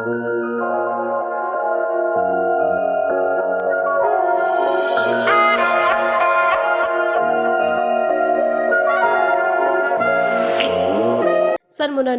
Sanibonani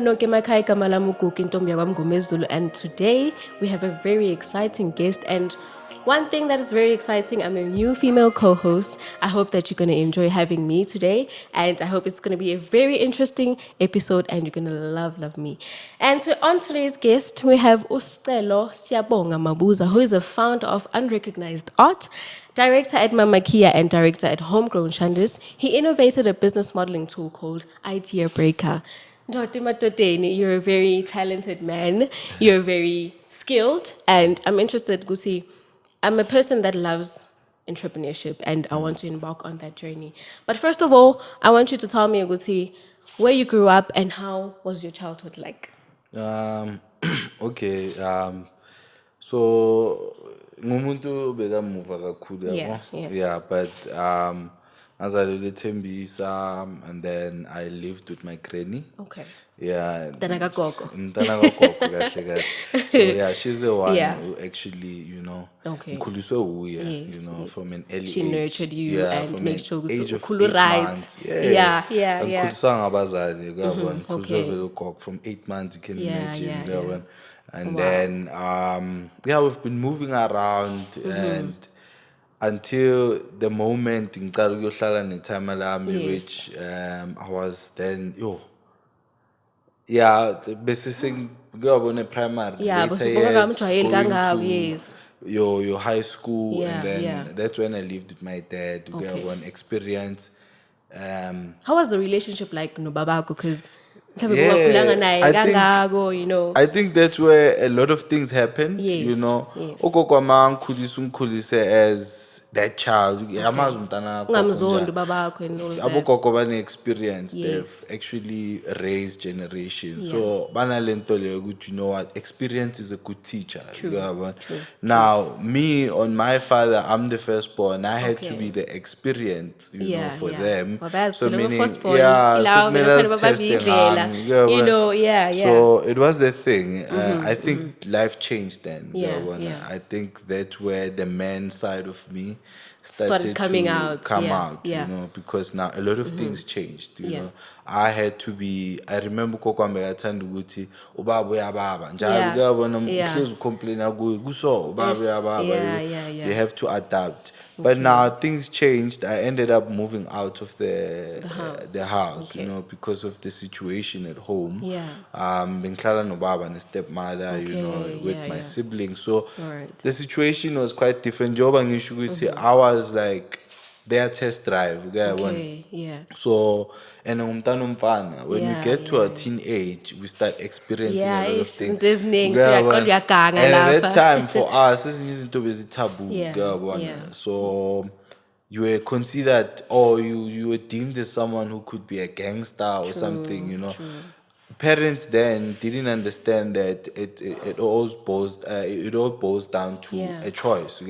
nonke emakhaya, igama lami uGugu, intombi yakwami nguMezulu, and today we have a very exciting guest. And one thing that is very exciting, I'm a new female co-host. I hope that you're going to enjoy having me today, and I hope it's going to be a very interesting episode and you're going to love me. And so on today's guest, we have Sicelo Mabuza, who is a founder of Unrecognized Art, director at Mama Kia, and director at Homegrown Shandis. He innovated a business modeling tool called Idea Breaker. You're a very talented man. You're very skilled, and I'm interested, Gusi. I'm a person that loves entrepreneurship, and I want to embark on that journey. But first of all, I want you to tell me, Gusi, where you grew up and how was your childhood like? Okay. So ngumuntu bekamuva kakhulu yabo. Yeah, but ngazalelwa eThembisa, and then I lived with my granny. Okay. Yeah. Mntana kagogo. Mntana kagogo kahle kahle. So yeah, she's the one who actually, Okay. ngikhuliswe uye, from an early age. She nurtured you and from made an sure age you of 8 right. months. Yeah. Angikhuliswa ngabazali, uyabona. Ngikhuliswe okay. vele ugogo from 8 months, you can imagine, yeah. uyabona. And then we've been moving around and until the moment ngicala ukuyohlala neThama lami, which I was then bese sengiyabona primary, later years going to your high school, and then that's when I lived with my dad. Uyabona, experience. How was the relationship like no babako? Because I think that's where a lot of things happen. Yes. Ugogo wami ngikhulise as that child. Yamazi umntana Ungamzondi babakho and all that. abogogo bane-experience. They've actually raised generations. So banalento leyo ukuthi, you know what, experience is a good teacher. True. Now, me, on my father, I'm the firstborn. I had to be the experience, for them. So meaning, so it was the thing. I think life changed then. I think that's where the man side of me started coming to out. come out, because now a lot of things changed, I had to be, I remember kokwami bekathanda ukuthi ubaba uyababa njalo kuyabona uhlezi ucomplaina kuso ubaba uyababa, you have to adapt. But now things changed. I ended up moving out of the house, because of the situation at home. Bengihlala nobaba stepmother, with my siblings. So the situation was quite different. Njengoba ngisho ukuthi I was like their test drive. So, and when we get to a teenage, we start experiencing a lot of things. And at that time for us, this is taboo. So you were considered, or you were deemed as someone who could be a gangster or something, Parents then didn't understand that it all boils down to a choice.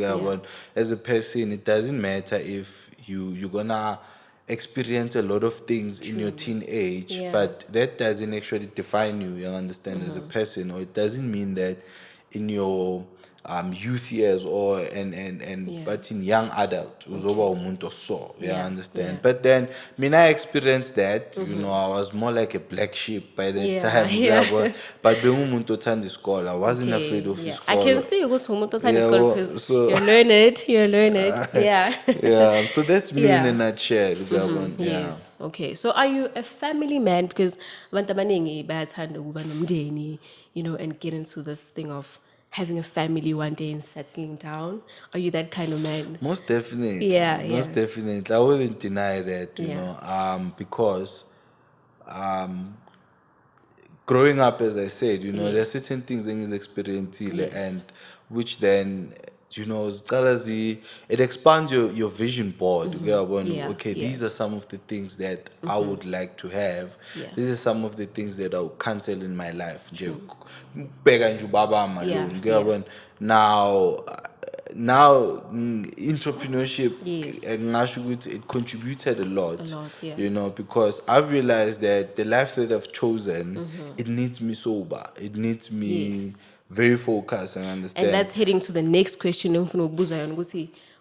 As a person, it doesn't matter if you're gonna experience a lot of things in your teenage, but that doesn't actually define you. You understand, as a person, or it doesn't mean that in your youth years but in young adult uzoba umuntu so understand. But then I experienced that, I was more like a black sheep by the time, but bengumuntu othanda isikole. I wasn't afraid of isikole. I can see ukuthi umuntu othanda isikole because you're learned. So that's me in a nutshell. Okay, so are you a family man? Because abantu abaningi bayathanda ukuba nomndeni, and get into this thing of having a family one day and settling down. Are you that kind of man? Most definitely. Most definitely. I wouldn't deny that, because growing up, as I said, there are certain things in his experience, and which then, it expands your vision board. These are some of the things that I would like to have. These are some of the things that I will cancel in my life. Now entrepreneurship, it contributed a lot, because I've realized that the life that I've chosen, it needs me sober, it needs me very focused and understand. And that's heading to the next question.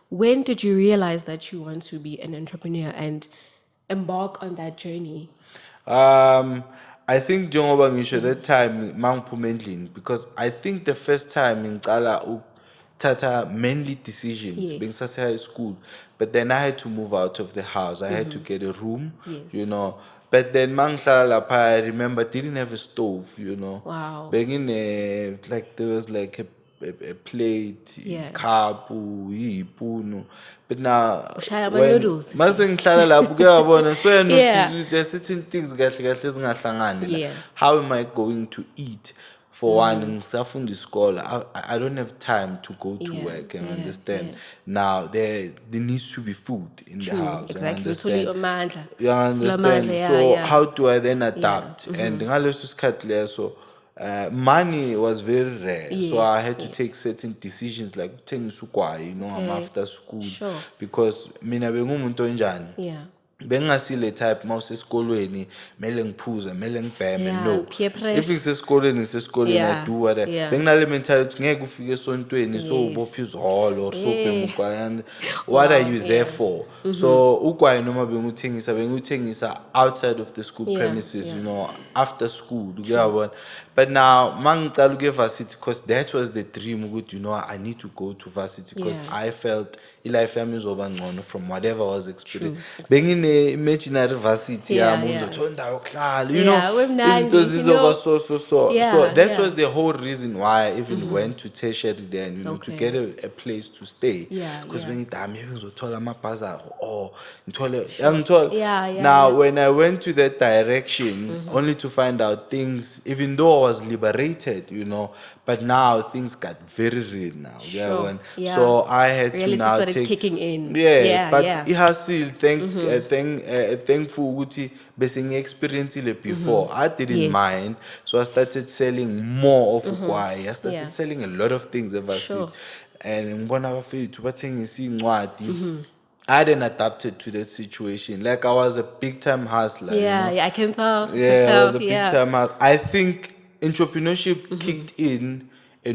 When did you realize that you want to be an entrepreneur and embark on that journey? I think njengoba ngisho that time mangiphuma endlini, because I think the first time ngiqala ukuthatha mainly decisions Yes. bengisase high school, but then I had to move out of the house. I had to get a room, Yes. But then mangihlala lapha, I remember didn't have a stove, Wow. like there was like a plate, Yeah. cup, ipunu. But now Ushaya when ama-noodles mase nje. ngihlala lapho kuyabona, so I notice Yeah. there are certain things kahle kahle ezingahlangani la. Yeah. How am I going to eat? For one, ngisafunda isikole, I don't have time to go to Yeah, work and yeah, understand. yeah. Now there needs to be food in the house. You Exactly. understand? Uthole amandla. You Sula understand? amandla, yeah, So yeah. how do I then adapt? And ngaleso sikhathi leso, money was very rare, so I Yes, had to yes. take certain decisions like uthengisa ugwayi, I'm Okay. after school. Sure. Because mina bengumuntu onjani. Yeah. Bengasile type mawusesikolweni mele ngiphuze mele ngibheme, Yeah, no. peer If pressure. ngisesikolweni I Yeah, do what yeah. benginale mentality ngeke ufike esontweni so Yes. ubophe iziholo or so ubheme Yeah. ugwayi, and what are Wow, you there yeah. for? So ugwayi noma benguthengisa outside of the school Yeah, premises, yeah. after school, uyabona. But now mangicala ukuya varsity, because that was the dream ukuthi I need to go to varsity, because Yeah. I felt ilife yami izoba ngcono from whatever I was experiencing. True, Bengine imaginary varsity Yeah, yami yeah. uzothola indawo yokuhlala, Yeah, izinto wemnandi, zizoba so Yeah, that yeah. was the whole reason why I even went to tertiary then, to Okay. get a place to stay. Yeah, Because yeah. bengithi maybe ngizothola amabhazari or ngithole. Yeah, yeah, Now yeah. when I went to that direction, only to find out things, even though I was liberated, but now things got very real now. Sure, yeah. So I had to Reality now started take kicking in. Yes, Yeah, but yeah. ihasile, thankful ukuthi bese ngi-experience it before. I didn't Yes. mind, so I started selling more of ugwayi. I started Yeah. selling a lot of things ever Sure. since. And ngibona abafethu bathengisa iy'ncwadi. I then adapted to that situation. Like I was a big time hustler. Yeah, yeah, I can tell. Yeah, I was a big Yeah. time hustler. I think entrepreneurship kicked in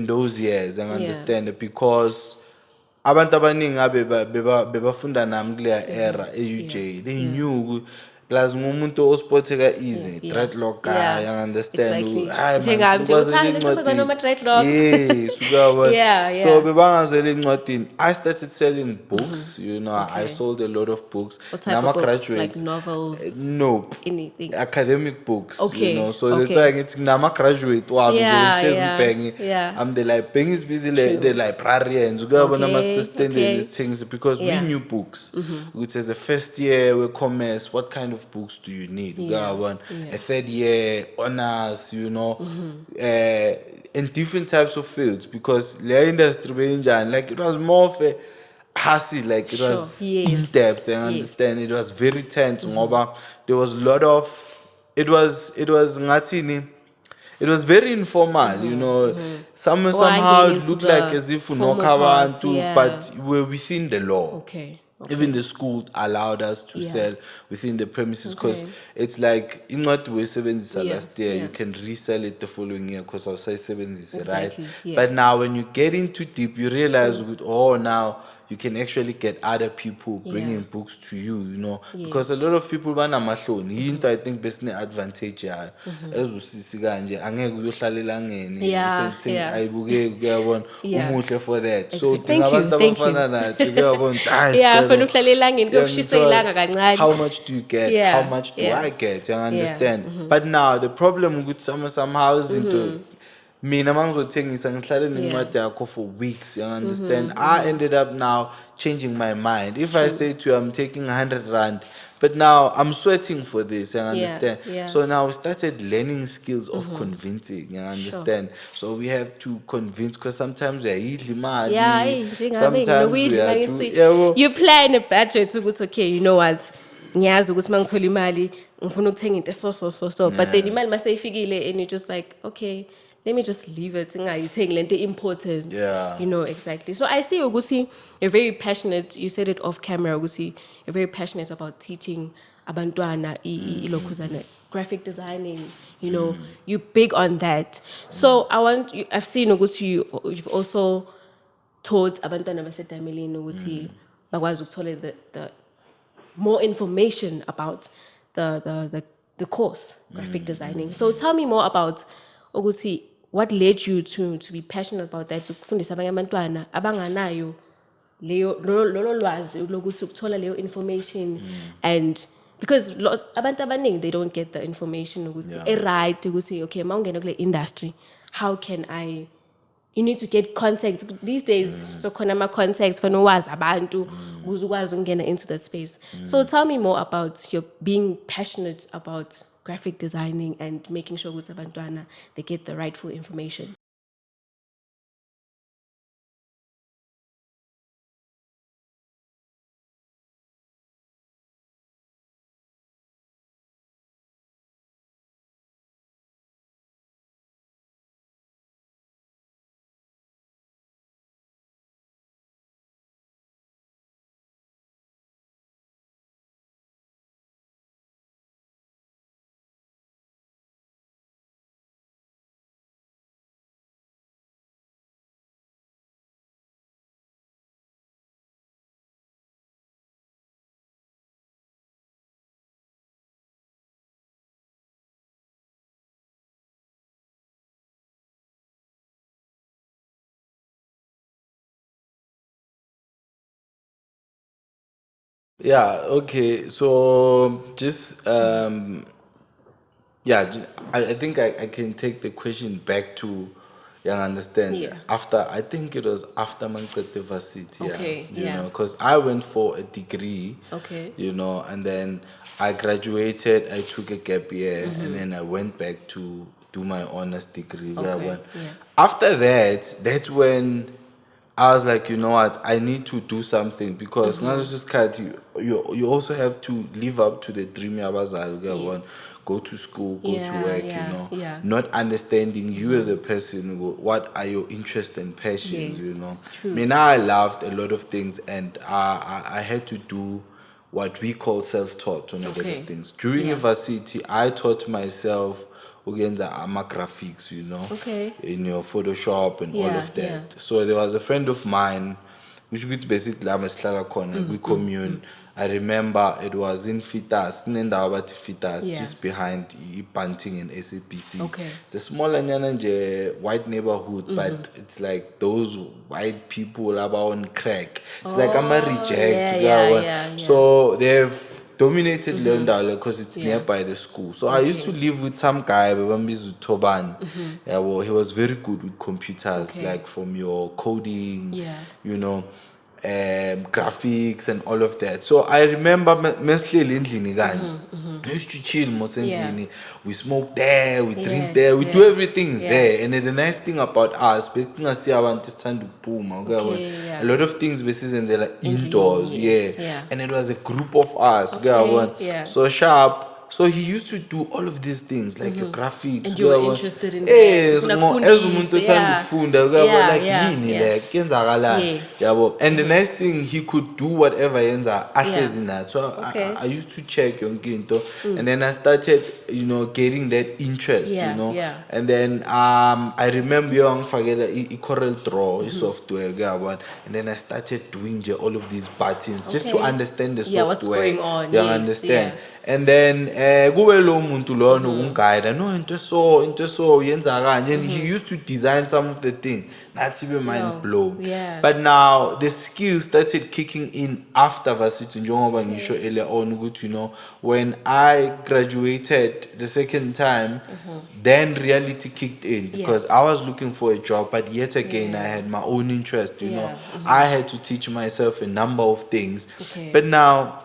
those years, and understand it, because abantu abaningi bebafunda nami kuleya era e-UJ, they knew plus ngumuntu osporteka easy, Yeah. dreadlock guy, Yeah. you understand. Exactly. Hayi man, Njengami nje, sikwazele uthanda le ntombazane incwadi. nama-dreadlocks. Yes, uyabona. Yeah, So yeah. bebangazele incwadini. I started selling books, I Okay. sold a lot of books. What type of books? Like Graduates. novels? Nope. Anything? Academic books, Okay, so that's okay. why ngithi nama-graduate wami nje Yeah, bengihlezi yeah, ngibhenge. yeah. I'm the busy True. the librarians, ukuyabona Okay, ama-assistant okay. things, because we Yeah. knew books. Which as a first year we commerce, what kind of books do you need? Yeah, Ukuyabona. yeah. A third year honors, in different types of fields, because the industry benjani, like it was more of a hustle, like it Sure, was yes. in depth, and Yes. understand it was very tense, ngoba there was a lot of it was ngathini, it was very informal, somehow Wangena it into looked like the as if formal unokha parts, abantu, yeah. but we're within the law. Okay. Even the school allowed us to Yeah. sell within the premises, because Okay. it's like incwadi oyisebenzisa Yeah, last year, yeah. you can resell it the following year because awusayisebenzise, Exactly, right? yeah. But now when you get into deep, you realize now you can actually get other people bringing books to you, because a lot of people banamahloni. Into I think besine advantage yayo ezusisi kanje angeke uyohlala elangeni Yeah, usekutheni yeah. ayibukeki, uyabona, Yeah. umuhle for that. So Exactly. Thank udinga you, abantu thank you. abafana nathi, uyabona. Yeah, fanele uhlale elangeni kuyokushisa ilanga kancane. How much do you get? Yeah, How much do yeah. I get? You understand? But now the problem with somehow izinto, mina mangizothengisa ngihlale nencwadi yakho for weeks, you understand? I ended up now changing my mind. If I say to you I'm taking 100 rand, but now I'm sweating for this, you understand? yeah. So now we started learning skills of convincing, you understand? So we have to convince, because sometimes we are imali, Yeah, njengami sometimes we nginokuyidla are mangisi. yabo. You plan a budget ukuthi okay, you know what? Ngiyazi ukuthi mangithola imali ngifuna ukuthenga into so. But then imali mase ifikile and you just like, okay, let me just leave it. Ngayithengi lento important. Yeah. Exactly. So I see ukuthi you're very passionate. You said it off camera ukuthi you're very passionate about teaching abantwana ilokhuzana graphic designing, you know, you're big on that. So I've seen you've also taught abantwana basetamilini ukuthi bakwazi ukuthola the more information about the course graphic designing. So tell me more about ukuthi what led you to be passionate about that, ukufundisa abanye abantwana abanganayo lolo lwazi lokuthi ukuthola leyo information. And because abantu abaningi, they don't get the information ukuthi right ukuthi okay mawungena kule industry, how can I, you need to get context these days. So khona ama context for wazi abantu ukuze ukwazi ukungena into that space. So tell me more about your being passionate about graphic designing and making sure ukuthi abantwana they get the rightful information. Yeah, okay. So just I think I can take the question back to young understand. Yeah. After, I think it was after Manchester Varsity, Okay, you yeah. know, because I went for a degree, Okay. you know, and then I graduated, I took a gap year, and then I went back to do my honors degree. Where I Okay, went. yeah. After that, that's when I was like, you know what, I need to do something, because not just cut you also have to live up to the dream yabazali. Yes. Go to school, go Yeah, to work, yeah, you know. yeah. Not understanding you as a person, what are your interests and passions, Yes, you know. true. I mean, I loved a lot of things, and I had to do what we call self-taught on a lot Okay. of things. During Yeah. university, I taught myself ugenza graphics, you know, Okay. in your Photoshop and all Yeah, of that. yeah. So there was a friend of mine, which would basically we commune. I remember it was in Fitas, Fitas, Yeah. just behind Bunting and SAPC. Okay. It's a small white neighborhood, but it's like those white people about on crack. It's like I'm a reject. yeah. So they've dominated Leondale because it's nearby the school. So I used to live with some guy, Babambizu Toban. Yeah, well, he was very good with computers, Okay. like from your coding, Yeah. you know, graphics and all of that. So I remember mostly Lindlini we used to chill most endlini. We smoke there, we drink Yes, there, we do yeah. everything Yeah. there. And then the nice thing about us, Okay, yeah. a lot of things basically like Endlini, indoors, yes, yeah. And it was a group of us, Okay, yeah. so sharp. So he used to do all of these things, like your graphics. And you were interested in that. Yes, Ufuna as ukufundisa, umuntu othanda yeah. ukufunda, Yeah, like yeah, yini yeah. like kuyenzakalani, Yes. and the nice thing, he could do whatever yenza ahlezi Yeah. nayo. So Okay. I used to check yonke into, and then I started, you know, getting that interest, Yeah, you know. yeah. And then I remember ngifakela i-Corel Draw software, and then I started doing all of these buttons just to Okay. understand the software. Yeah, what's going on, You yes, understand? yeah. And then kube lo muntu lona unguide, no into so yenza kanje, and he used to design some of the things. That's even mind blown. Yeah. But now the skills started kicking in after varsity, njengoba ngisho earlier on ukuthi, you know, when I graduated the second time, then reality kicked in, because I was looking for a job, but yet again I had my own interest, you know. I had to teach myself a number of things. Okay. But now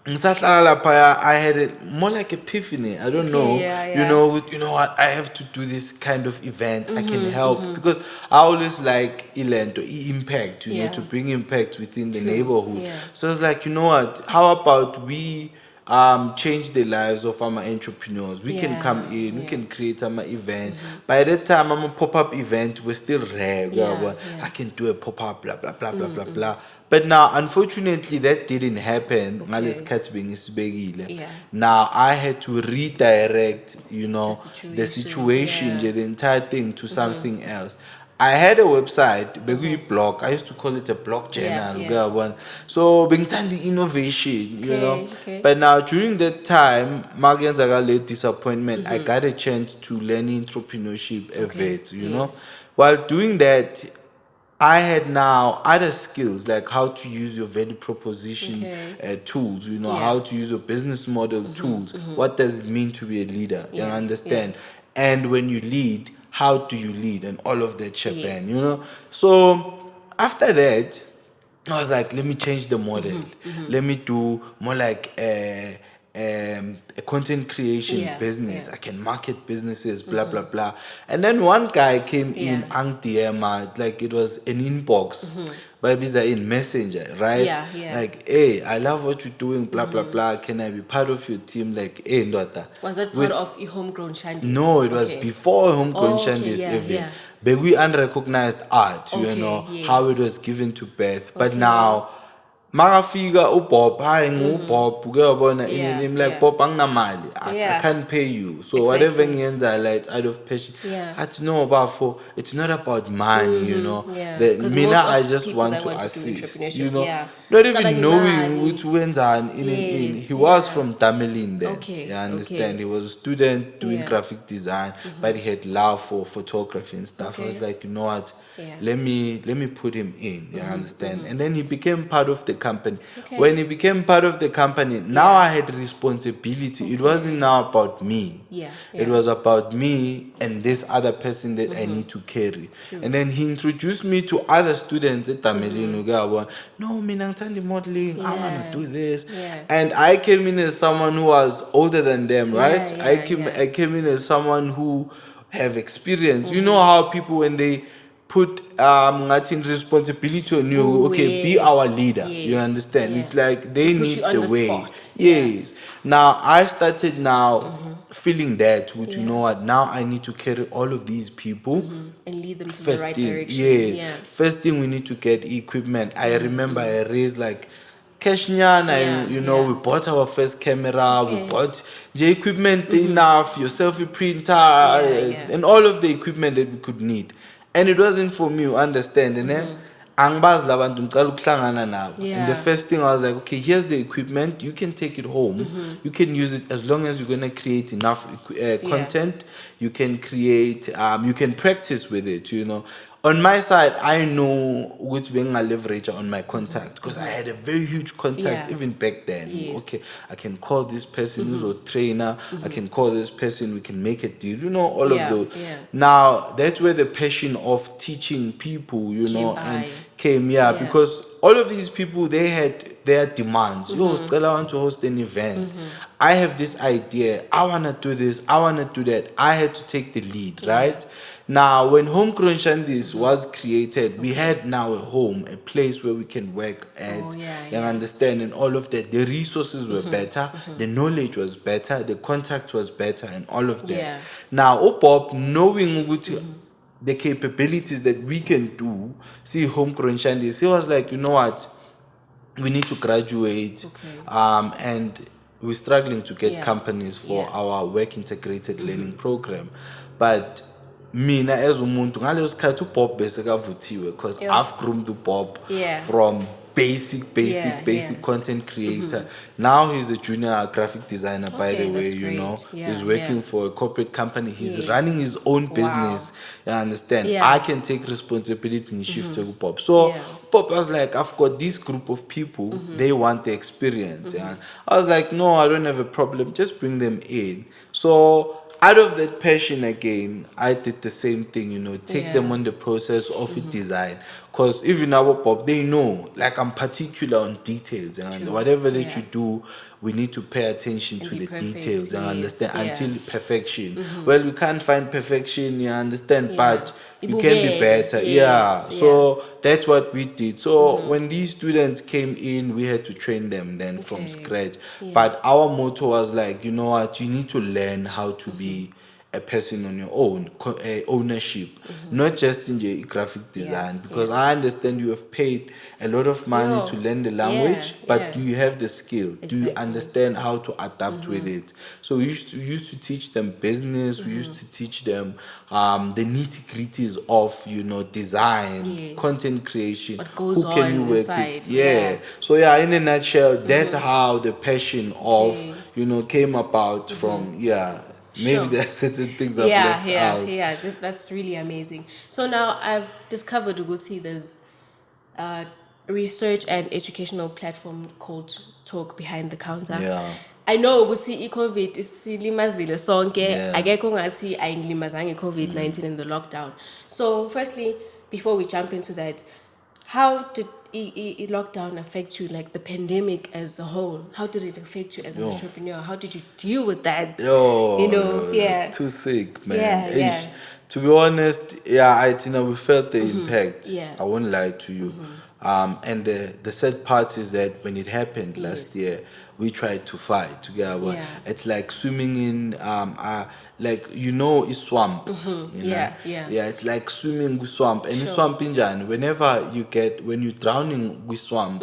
ngisahlala laphaya, I had a more like epiphany. I don't know. yeah, You yeah. know, you know what? I have to do this kind of event. I can help, because I always like Ilento, impact. You know, Yeah. to bring impact within the neighborhood. Yeah. So I was like, you know what? How about we change the lives of our entrepreneurs. We can come in, we yeah. can create an event. By that time, I'm a pop-up event, we're still rare. Yeah. I can do a pop-up, blah, blah, blah, blah, blah, blah. But now, unfortunately, that didn't happen. Yeah. Now, I had to redirect, the situation, situation, yeah. the entire thing to something else. I had a website, blog. I used to call it a blog Yeah, journal. yeah. So, being the innovation, Okay. But now, during that time, Magenzaga late disappointment, I got a chance to learn entrepreneurship a bit, Yes. While doing that, I had now other skills like how to use your value proposition Okay. tools, Yeah. how to use your business model tools. What does it mean to be a leader? You Yeah, understand? And when you lead, how do you lead and all of that shebang, Yes. So after that, I was like, let me change the model. Let me do more like a content creation Yeah, business. yeah. I can market businesses, blah blah blah. And then one guy came in, Yeah. like it was an inbox, but it's in Messenger, right? Yeah. Like, hey, I love what you're doing, blah blah blah. Can I be part of your team? Like, hey, Ndota. Was that part of a homegrown Shandy? No, it was before Homegrown Oh, okay, Shandis yeah, even. yeah. But we unrecognized art, Okay, how it yes. was given to birth. But Okay. now, makafika uBob, hayi nguBob, kuyabona, and I'm like, Yeah. Bob, anginamali, I Yeah. can't pay you. So whatever Exactly. ngiyenza, like, out of passion. Yeah. I had to know about it's not about money, Yeah. That Because mina, most I of just people want that to want to do assist, entrepreneurship, yeah. Not even Cabanga knowing imali. which wenzani in and in. Yes, He was yeah. from Damelin then. Okay, You understand? okay. He was a student doing Yeah. graphic design, but he had love for photography and stuff. I was Okay. like, you know what? Yeah. Let me put him in. You understand? And then he became part of the company. Okay. When he became part of the company, now I had responsibility. It wasn't now about me. Yeah, It yeah. was about me and this other person that I need to carry. And then he introduced me to other students at Tamelin. No, mina ngithanda modeling. I want Yeah. to do this. Yeah. And I came in as someone who was older than them, right? Yeah, I came in as someone who have experience. You know how people, when they put ngathi responsibility on you, Oh, okay, be yes. our leader. You Yes. understand? Yeah. It's like They they put you need on the the way. spot. Yeah. Yes. Now I started now feeling that, which you Yeah. know what, now I need to carry all of these people. And lead them to the First right thing, direction. Yeah. First thing, we need to get equipment. I remember I raised like Keshnyana, we bought our first camera, we Okay. bought the equipment enough, your selfie printer, Yeah. and all of the equipment that we could need. And it wasn't for me, you understand, and then angibazi labantu ngicela ukuhlangana nabo. And the Yeah. first thing I was like, okay, here's the equipment, you can take it home, you can use it as long as you're gonna create enough content. You can create, you can practice with it. On my side, I know which being a leverage on my contact because I had a very huge contact Yeah. even back then. Yes. Okay, I can call this person who's a trainer. I can call this person. We can make a deal. All of Yeah, those. yeah. Now that's where the passion of teaching people, and by. came. Yeah. Because all of these people, they had their demands. Yo, Stella, I want to host an event. I have this idea. I wanna do this. I wanna do that. I had to take the lead, right? Now, when Homegrown Shandis was created, we had now a home, a place where we can work at, and understand, and all of that. The resources were better, the knowledge was better, the contact was better, and all of that. Yeah. Now, Bob, knowing the capabilities that we can do, see Homegrown Shandis, he was like, you know what? We need to graduate, and we're struggling to get companies for our work integrated learning program. But mina as umuntu ngaleso sikhathi uBob bese kavuthiwe because I've groomed uBob from basic content creator. Now he's a junior graphic designer, by the way. He's working for a corporate company. He's running his own business. You understand? I can take responsibility and shift to Bob. So Bob was like, I've got this group of people, they want the experience. And I was like, no, I don't have a problem, just bring them in. So out of that passion again, I did the same thing, take them on the process of a design. Because even our Pop, they know, like I'm particular on details. And whatever that you do, we need to pay attention to the details and understand until perfection. Well, we can't find perfection, you understand, but you can be better. So that's what we did. So when these students came in, we had to train them then from scratch. But our motto was like, you know what, you need to learn how to be a person on your own, ownership, not just in your graphic design, because I understand you have paid a lot of money to learn the language, but do you have the skill? Do you understand how to adapt with it? So we used to teach them business. We used to teach them the nitty gritties of design, content creation. What goes Who can you on work inside, with? So in a nutshell, that's how the passion of came about from. Maybe Sure. there are certain things I've left out. That's really amazing. So now I've discovered Uguti, there's a research and educational platform called Talk Behind the Counter. Yeah. I know ukuthi i-COVID isilimazile sonke, Yeah. akekho ngathi ayingilimazanga i-COVID-19 in the lockdown. So firstly, before we jump into that, how did lockdown affect you, like the pandemic as a whole? How did it affect you as an entrepreneur? How did you deal with that? Too sick, man. Yeah. To be honest, we felt the impact. Yeah. I won't lie to you. And the sad part is that when it happened last year, we tried to fight together. Yeah. It's like swimming in a swamp. It's like swimming with swamp. And swamp injan, when you're drowning with swamp,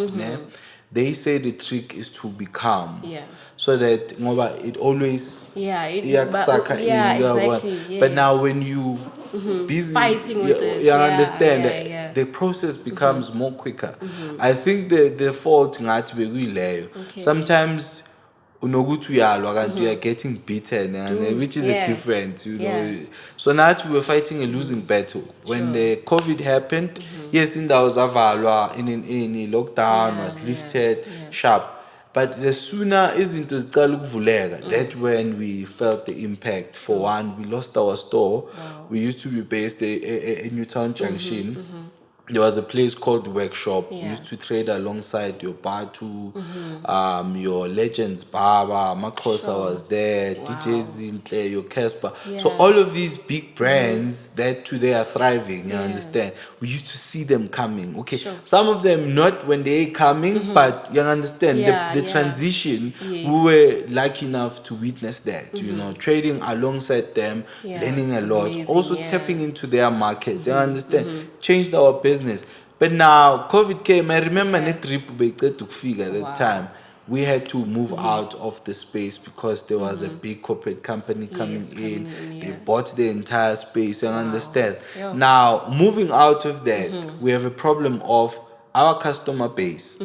they say the trick is to be calm. So that it always exactly. But now when you busy fighting with it, you understand that the process becomes more quicker. I think the fault ngathi bekuyileyo. Sometimes unokuthi uyalwa kanti you are getting beaten, and which is a different, So now we were fighting a losing battle. When the COVID happened, yes, indawo zavalwa, in lockdown was lifted sharp. But the sooner izinto ziqala ukuvuleka, that's when we felt the impact. For one, we lost our store. We used to be based in Newtown Junction. There was a place called Workshop. We used to trade alongside your Batu, your Legends Baba, Makosa was there, DJ Zintle, your Casper. So all of these big brands that today are thriving, you understand? We used to see them coming. Okay, some of them not when they coming, but you understand the transition. We were lucky enough to witness that. Trading alongside them, learning a lot, amazing, also tapping into their market. You understand? Changed our business. But now COVID came. I remember net trip to figure at that time. We had to move out of the space because there was a big corporate company coming in. They bought the entire space. You understand? Now, moving out of that, we have a problem of our customer base.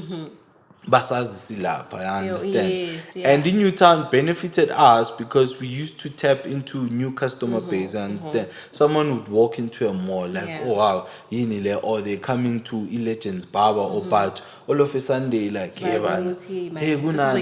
Basazi silapha, I understand. And in Newtown benefited us because we used to tap into new customer base, I understand. Someone would walk into a mall like, oh wow, or they're coming to Legends Baba or Bat. All of a sudden they like, hey guna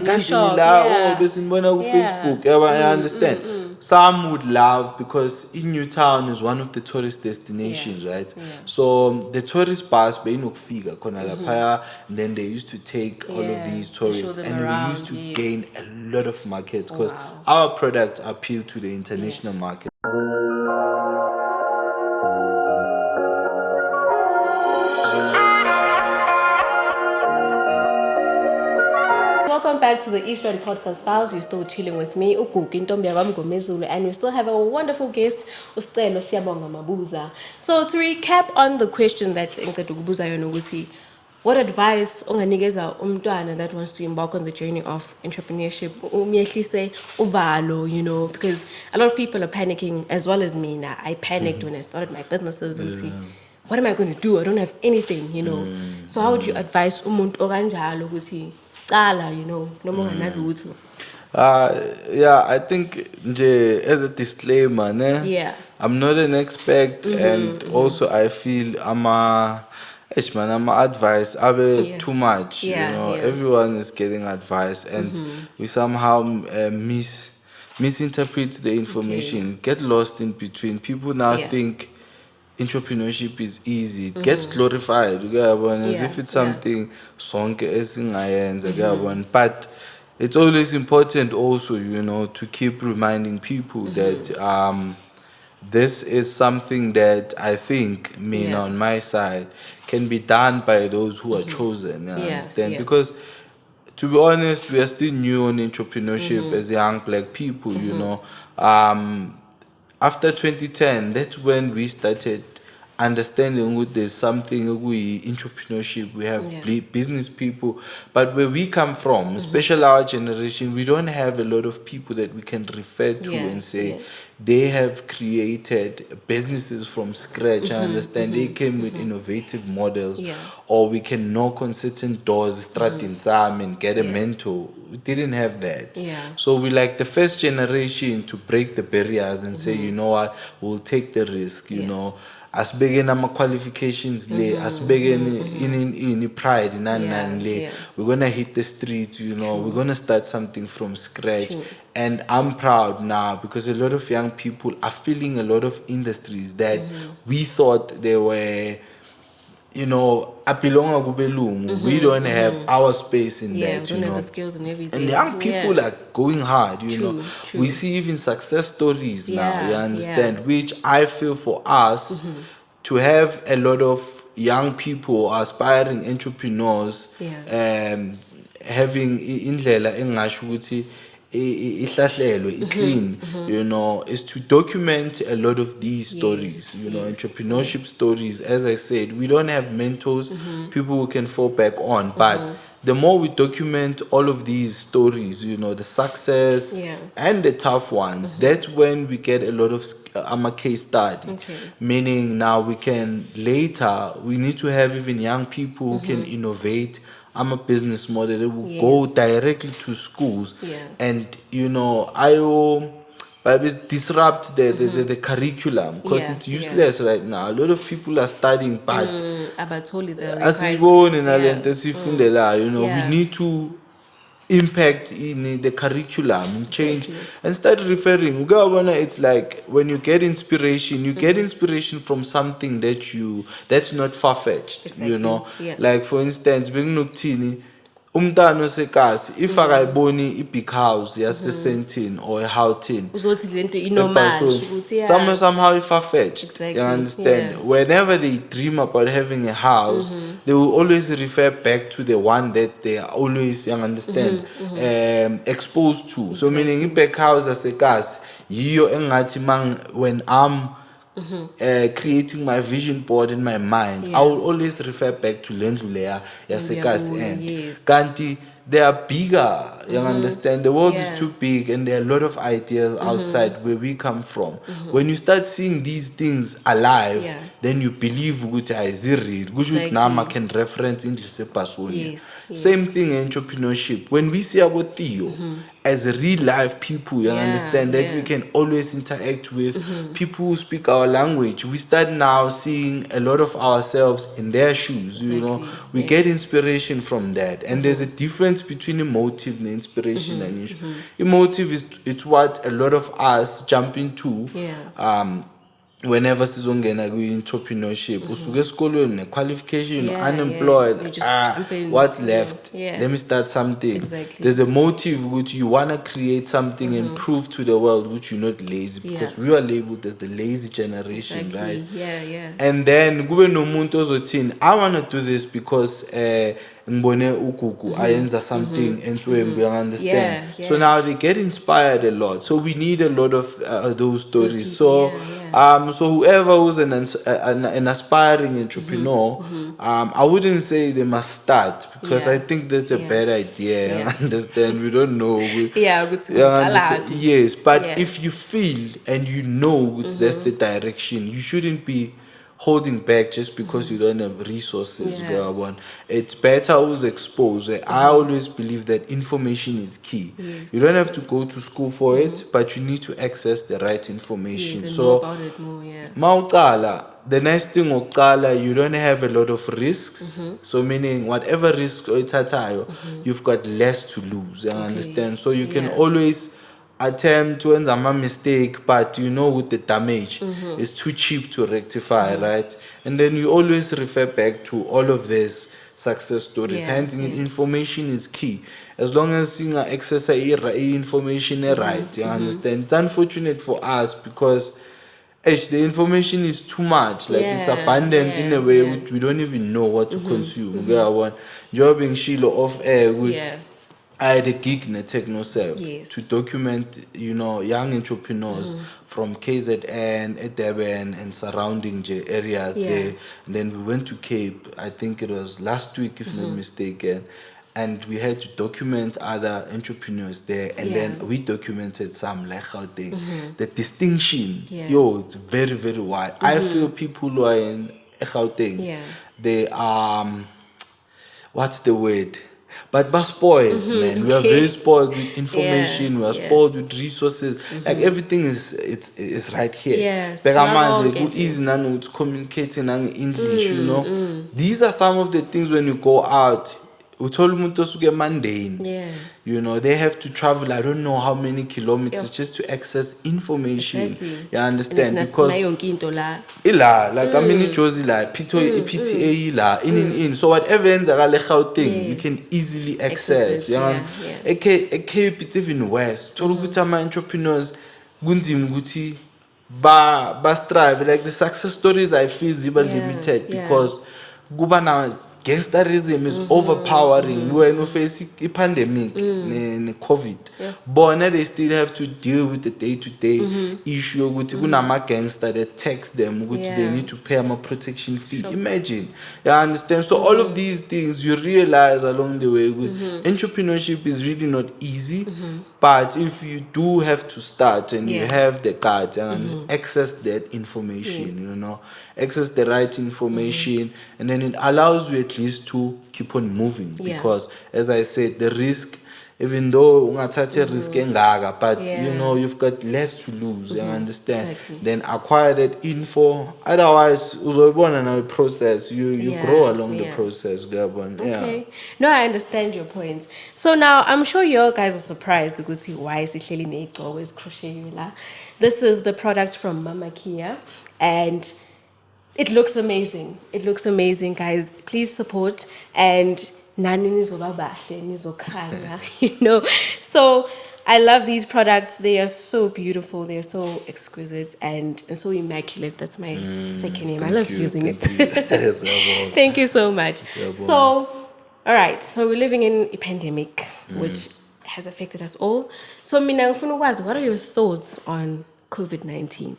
besinbona ku Facebook. I understand. Some would love because in Newtown is one of the tourist destinations, right? So the tourist bus figure and then they used to take all of these tourists, and we used to gain a lot of markets because our product appealed to the international market. Welcome back to the Eastern Podcast Files. You're still chilling with me, Uguki Ntombi Ngomezulu, and we still have a wonderful guest, Sicelo Mabuza. So to recap on the question that Buza Yonogusi, what advice unganikeza umntwana that wants to embark on the journey of entrepreneurship? Say uvalo, because a lot of people are panicking, as well as me. Now I panicked when I started my businesses and see, what am I going to do? I don't have anything, So how would you advise umuntu okanjalo ukuthi qala, noma unganalutho? I think as a disclaimer, I'm not an expert, and also I feel I'm advice too much. Everyone is getting advice, and we somehow misinterpret the information, get lost in between. People now think entrepreneurship is easy. It gets glorified, as if it's something but it's always important also, to keep reminding people that this is something that I think, on my side, can be done by those who are chosen. You understand? Because to be honest, we are still new on entrepreneurship as young black people, you know. After 2010, that's when we started understanding what there's something we entrepreneurship, we have business people, but where we come from, especially our generation, we don't have a lot of people that we can refer to and say they have created businesses from scratch. I understand they came with innovative models, or we can knock on certain doors, start in some and get a mentor. We didn't have that. So we like the first generation to break the barriers and say, you know what, we'll take the risk, you know. As big in our qualifications lay, as big in pride in lay. We're gonna hit the streets, you know, we're gonna start something from scratch. And I'm proud now because a lot of young people are filling a lot of industries that we thought they were, you know, apilonga kubelungu. We don't have our space in that, we don't have the skills and everything. And young people are going hard, you know. We see even success stories now, you understand, which I feel for us to have a lot of young people, aspiring entrepreneurs, having indlela engasho ukuthi ihlahlelwe clean, you know, is to document a lot of these stories, you know, entrepreneurship stories. As I said, we don't have mentors, people who can fall back on, but the more we document all of these stories, you know, the success and the tough ones, that's when we get a lot of case study. Meaning now we can later, we need to have even young people who can innovate. I'm a business model. They will go directly to schools, and you know, disrupt the curriculum because it's useless right now. A lot of people are studying, but as you know, we need to impact in the curriculum, change and start referring. It's like when you get inspiration, you get inspiration from something that's not far-fetched, you know. Like for instance, umntana osekasi if akayiboni i-big house yase-Sandton or eHoughton somehow far-fetched, you understand. Whenever they dream about having a house, they will always refer back to the one that they are always, you understand, exposed to. So meaning i-big house yasekasi yiyo engathi when I'm creating my vision board in my mind, I will always refer back to Lendlu Leya Yasekasi and Kanti. They are bigger, you understand. The world is too big, and there are a lot of ideas outside where we come from. When you start seeing these things alive, then you believe Guta is real. Nama can reference into Same thing in entrepreneurship. When we see about Theo as real life people, you understand that we can always interact with people who speak our language. We start now seeing a lot of ourselves in their shoes. You know, we get inspiration from that, and there's a difference between emotive and inspiration and issue. Emotive it's what a lot of us jump into. Whenever sizongena ku-entrepreneurship usuke esikolweni ne-qualification unemployed, what's left, let me start something. There's a motive which you want to create something and prove to the world which you're not lazy, because we are labeled as the lazy generation, right? And then kube nomuntu ozothini, I want to do this because ngibone ugugu ayenza something entwembu, you understand. So now they get inspired a lot, so we need a lot of those stories. So whoever who's an aspiring entrepreneur, I wouldn't say they must start, because I think that's a bad idea. You understand? We don't know. Yes, but if you feel and you know that's the direction, you shouldn't be holding back just because you don't have resources. It's better who's exposed. I always believe that information is key. You don't have to go to school for it, but you need to access the right information. So the nice thing you don't have a lot of risks. So meaning whatever risk you've got less to lose. You understand? So you can always attempt to end a mistake, but you know with the damage it's too cheap to rectify, right? And then you always refer back to all of this success stories. Hence information is key. As long as you access information right, you understand. It's unfortunate for us because the information is too much. Like it's abundant in a way we don't even know what to consume. Jobbing Shilo off air with I had a gig in a techno serve to document, young entrepreneurs from KZN, Durban, and surrounding areas there. And then we went to Cape, I think it was last week, if not mistaken. And we had to document other entrepreneurs there. And then we documented some like out there. The distinction, it's very, very wide. I feel people who are in Gauteng, they are, what's the word? But we're spoiled, man. We are very spoiled with information. We are spoiled with resources. Like everything is right here. Yes. It's communicating in English, These are some of the things when you go out. Mundane. They have to travel, I don't know how many kilometers just to access information. You understand? Because I mean Josie PTA in. So whatever ends you can easily access. It's even worse. My entrepreneurs ba strive. Like the success stories I feel is limited because gangsterism is overpowering when we face a pandemic and COVID. But now they still have to deal with the day-to-day issue with gangster that text them they need to pay them a protection fee. Imagine. You understand? So all of these things you realize along the way entrepreneurship is really not easy. But if you do have to start and you have the guts and access that information, access the right information, and then it allows you at least to keep on moving. Because, as I said, the risk, even though ungathatha risk engaka, but you've got less to lose. You understand? Then acquire that info. Otherwise, uzoyibona na process. You grow along the process. Okay. No, I understand your points. So now I'm sure you guys are surprised because why is it always crochet? This is the product from Mama Kia, and it looks amazing. It looks amazing, guys. Please support and So I love these products. They are so beautiful. They are so exquisite and so immaculate. That's my second name. I love using it. Thank you so much. So, all right. So we're living in a pandemic, which has affected us all. So, Mina, what are your thoughts on COVID-19?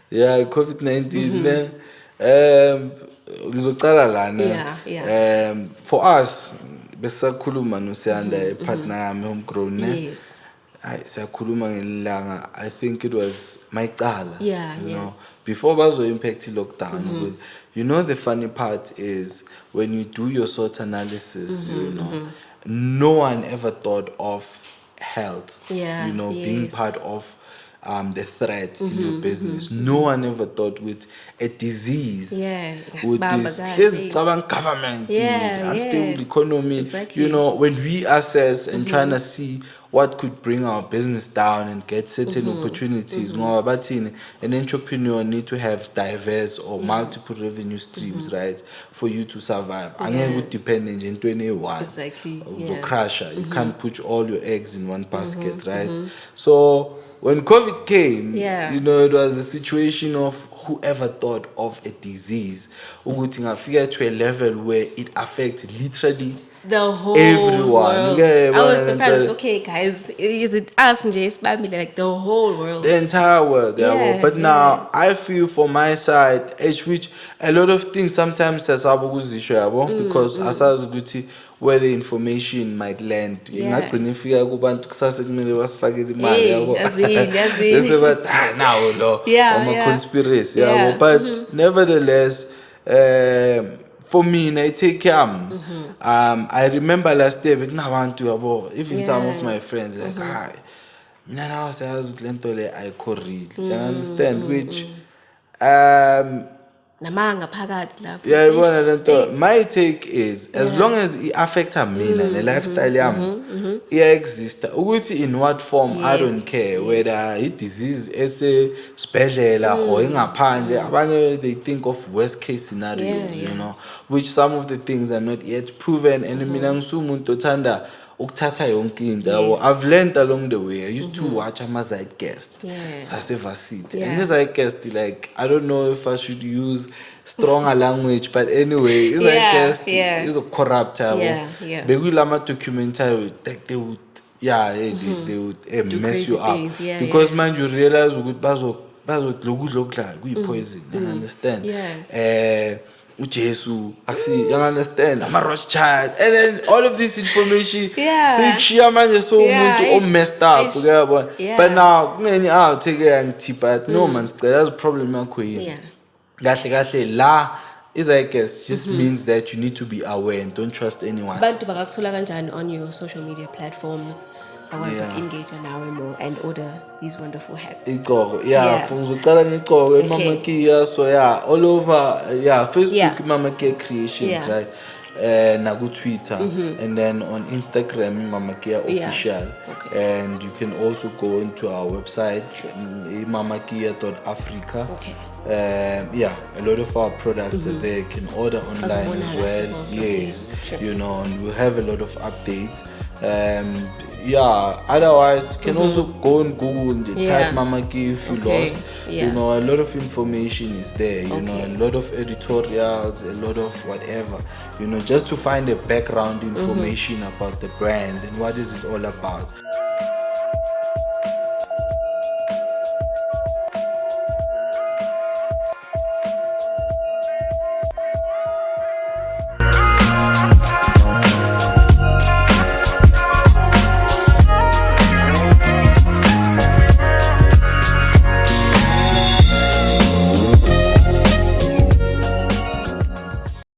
COVID-19. For us, besakhuluma nosiyanda partner yami homegrown siyakhuluma ngelanga. I think it was mayicala. You know, before bazo impact lockdown. The funny part is when you do your SWOT analysis, no one ever thought of health. Being part of the threat in your business. No one ever thought with a disease, with this government, unstable economy. When we assess and trying to see what could bring our business down and get certain opportunities, an entrepreneur need to have diverse or multiple revenue streams, right, for you to survive. I'm not dependent in 21. Exactly. You can't put all your eggs in one basket, right? So when COVID came, it was a situation of whoever thought of a disease, figure to a level where it affects literally the whole everyone. World. I was surprised. Okay, guys, is it us and Jay's family? Like the whole world, the entire world. But now I feel for my side, which a lot of things sometimes as because as I was where the information might land. Now I'm a conspiracy. But nevertheless, for me, I take I remember last year, even some of my friends like, I could read. You understand? Which my take is as long as it affects me and the lifestyle it exists. In what form, I don't care. Whether it disease is a special or in a panje, they think of worst case scenarios, which some of the things are not yet proven. And ukuthatha yonke into yabo. I've learned along the way. I used to watch ama-Zeitgeist sase-varsity, and i-Zeitgeist, like, I don't know if I should use stronger language, but anyway, i-Zeitgeist is a corrupt yabo. Bekuyilama documentary, like, they would they would mess you up because man, you realize ukuthi bazodlokudla kuyi-poison, you understand? uJesu you understand, ama-Rothschild, and then all of this information seyikushiya manje umuntu messed up, uyabona. But now kunenye out eke but no man, that's a problem yakho yini. Kahle kahle la is, I guess, just means that you need to be aware and don't trust anyone. Abantu bakakuthola kanjani on your social media platforms? Bakwazi engage nawe more and order these wonderful hats. Uzoqala ngigqoke Mama Kia, so all over Facebook Mama Kia Creations, right? Nagu Twitter, and then on Instagram Mama Kia Official, and you can also go into our website mamakia.africa. A lot of our products are there. You can order online as well. Yes, you know, and we have a lot of updates. Otherwise you can also go on Google and type Mama Kia if you lost. You know, a lot of information is there, you know, a lot of editorials, a lot of whatever, you know, just to find the background information about the brand and what is it all about.